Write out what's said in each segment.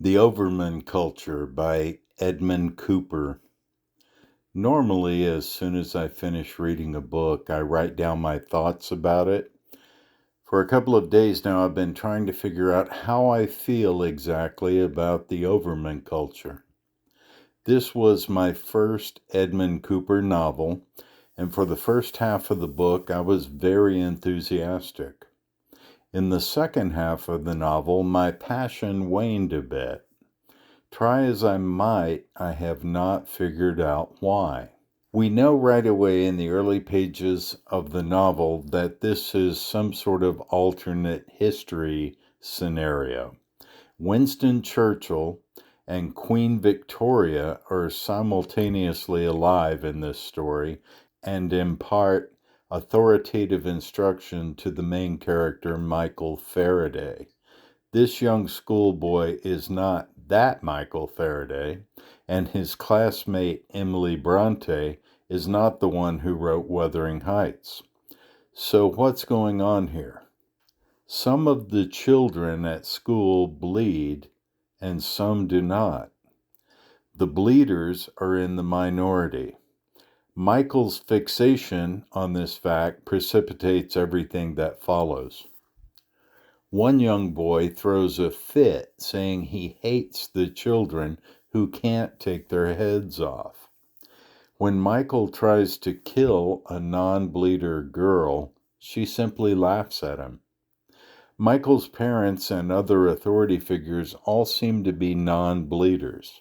The Overman Culture by Edmund Cooper. Normally, as soon as I finish reading a book, I write down my thoughts about it. For a couple of days now, I've been trying to figure out how I feel exactly about the Overman culture. This was my first Edmund Cooper novel, and for the first half of the book, I was very enthusiastic. In the second half of the novel, my passion waned a bit. Try as I might, I have not figured out why. We know right away in the early pages of the novel that this is some sort of alternate history scenario. Winston Churchill and Queen Victoria are simultaneously alive in this story and impart authoritative instruction to the main character, Michael Faraday. This young schoolboy is not that Michael Faraday, and his classmate Emily Bronte is not the one who wrote Wuthering Heights. So what's going on here? Some of the children at school bleed, and some do not. The bleeders are in the minority. Michael's fixation on this fact precipitates everything that follows. One young boy throws a fit, saying he hates the children who can't take their heads off. When Michael tries to kill a non-bleeder girl, she simply laughs at him. Michael's parents and other authority figures all seem to be non-bleeders.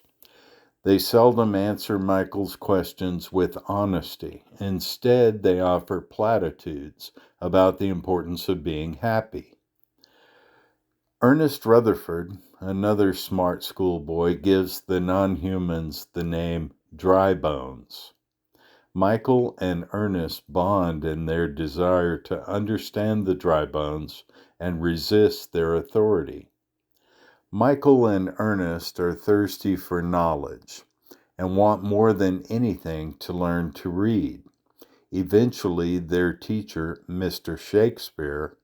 They seldom answer Michael's questions with honesty. Instead, they offer platitudes about the importance of being happy. Ernest Rutherford, another smart schoolboy, gives the non-humans the name dry bones. Michael and Ernest bond in their desire to understand the dry bones and resist their authority. Michael and Ernest are thirsty for knowledge and want more than anything to learn to read. Eventually, their teacher, Mr. Shakespeare,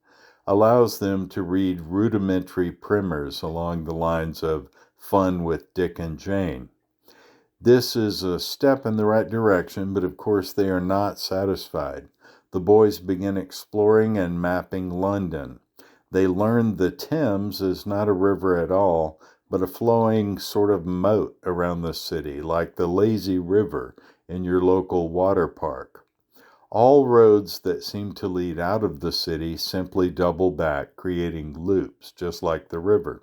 allows them to read rudimentary primers along the lines of Fun with Dick and Jane. This is a step in the right direction, but of course they are not satisfied. The boys begin exploring and mapping London. They learn the Thames is not a river at all, but a flowing sort of moat around the city, like the lazy river in your local water park. All roads that seem to lead out of the city simply double back, creating loops, just like the river.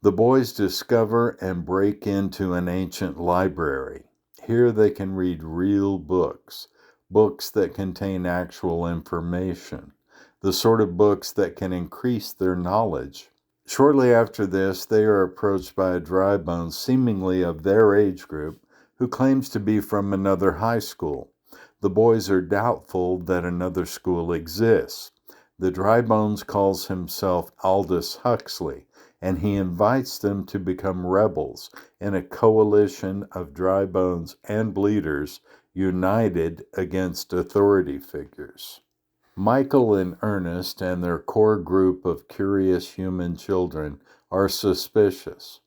The boys discover and break into an ancient library. Here they can read real books, books that contain actual information, the sort of books that can increase their knowledge. Shortly after this, they are approached by a dry bone seemingly of their age group who claims to be from another high school. The boys are doubtful that another school exists. The dry bones calls himself Aldous Huxley, and he invites them to become rebels in a coalition of dry bones and bleeders united against authority figures. Michael and Ernest and their core group of curious human children are suspicious.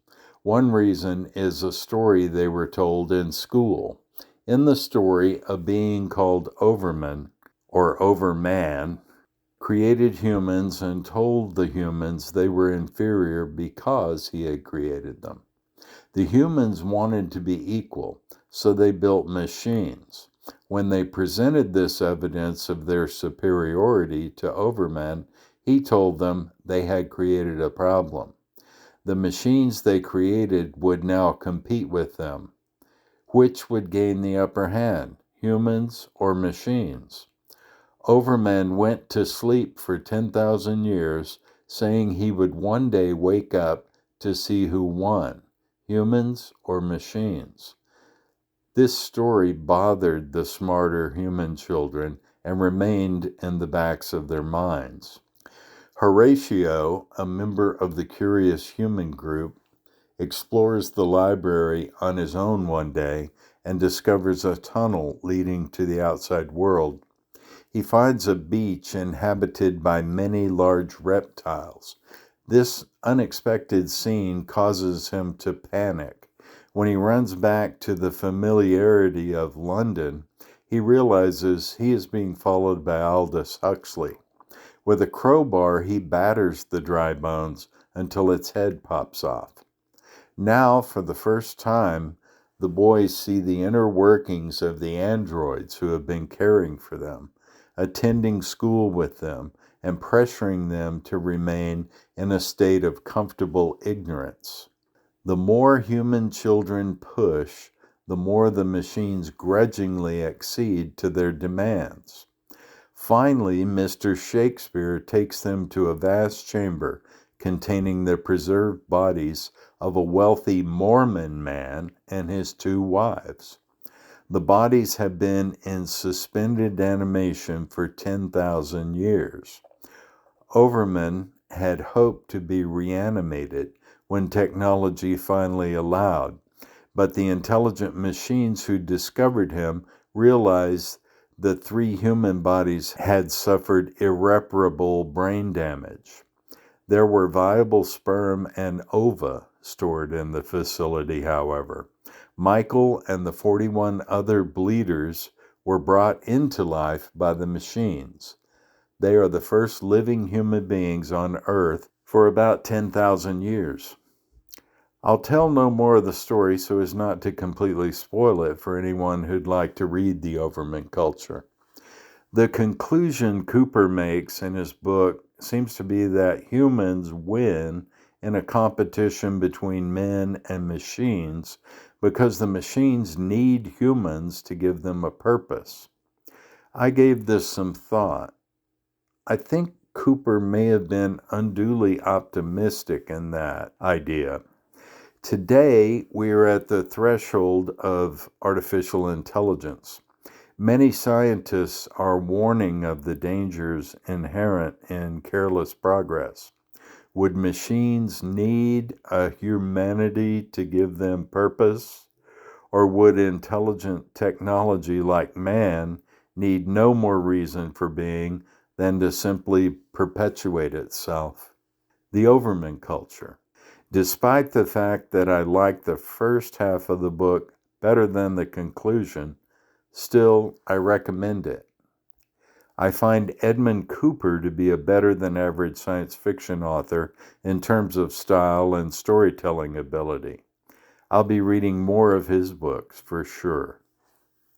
One reason is a story they were told in school. In the story, a being called Overman, or Overman, created humans and told the humans they were inferior because he had created them. The humans wanted to be equal, so they built machines. When they presented this evidence of their superiority to Overman, he told them they had created a problem. The machines they created would now compete with them. Which would gain the upper hand, humans or machines? Overman went to sleep for 10,000 years, saying he would one day wake up to see who won, humans or machines. This story bothered the smarter human children and remained in the backs of their minds. Horatio, a member of the curious human group, explores the library on his own one day and discovers a tunnel leading to the outside world. He finds a beach inhabited by many large reptiles. This unexpected scene causes him to panic. When he runs back to the familiarity of London, he realizes he is being followed by Aldous Huxley. With a crowbar, he batters the dry bones until its head pops off. Now, for the first time, the boys see the inner workings of the androids who have been caring for them, attending school with them, and pressuring them to remain in a state of comfortable ignorance. The more human children push, the more the machines grudgingly accede to their demands. Finally, Mr. Shakespeare takes them to a vast chamber containing the preserved bodies of a wealthy Mormon man and his two wives. The bodies have been in suspended animation for 10,000 years. Overman had hoped to be reanimated when technology finally allowed, but the intelligent machines who discovered him realized the three human bodies had suffered irreparable brain damage. There were viable sperm and ova stored in the facility, however. Michael and the 41 other bleeders were brought into life by the machines. They are the first living human beings on Earth for about 10,000 years. I'll tell no more of the story so as not to completely spoil it for anyone who'd like to read the Overman culture. The conclusion Cooper makes in his book seems to be that humans win in a competition between men and machines because the machines need humans to give them a purpose. I gave this some thought. I think Cooper may have been unduly optimistic in that idea. Today, we are at the threshold of artificial intelligence. Many scientists are warning of the dangers inherent in careless progress. Would machines need a humanity to give them purpose? Or would intelligent technology like man need no more reason for being than to simply perpetuate itself? The Overman culture. Despite the fact that I like the first half of the book better than the conclusion, still, I recommend it. I find Edmund Cooper to be a better than average science fiction author in terms of style and storytelling ability. I'll be reading more of his books for sure.